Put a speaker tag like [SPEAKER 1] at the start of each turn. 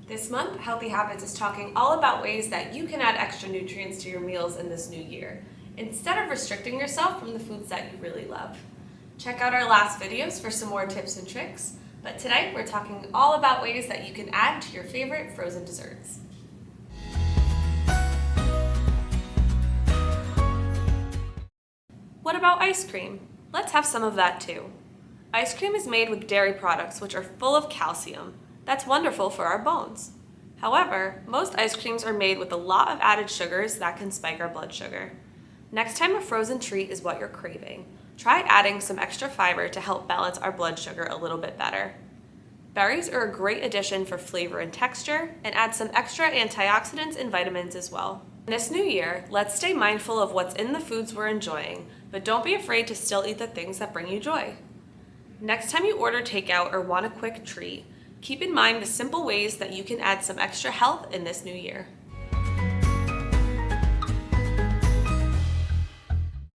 [SPEAKER 1] This month, Healthy Habits is talking all about ways that you can add extra nutrients to your meals in this new year, instead of restricting yourself from the foods that you really love. Check out our last videos for some more tips and tricks, but tonight we're talking all about ways that you can add to your favorite frozen desserts. What about ice cream? Let's have some of that too. Ice cream is made with dairy products which are full of calcium. That's wonderful for our bones. However, most ice creams are made with a lot of added sugars that can spike our blood sugar. Next time a frozen treat is what you're craving, try adding some extra fiber to help balance our blood sugar a little bit better. Berries are a great addition for flavor and texture, and add some extra antioxidants and vitamins as well. This new year, let's stay mindful of what's in the foods we're enjoying, but don't be afraid to still eat the things that bring you joy. Next time you order takeout or want a quick treat, keep in mind the simple ways that you can add some extra health in this new year.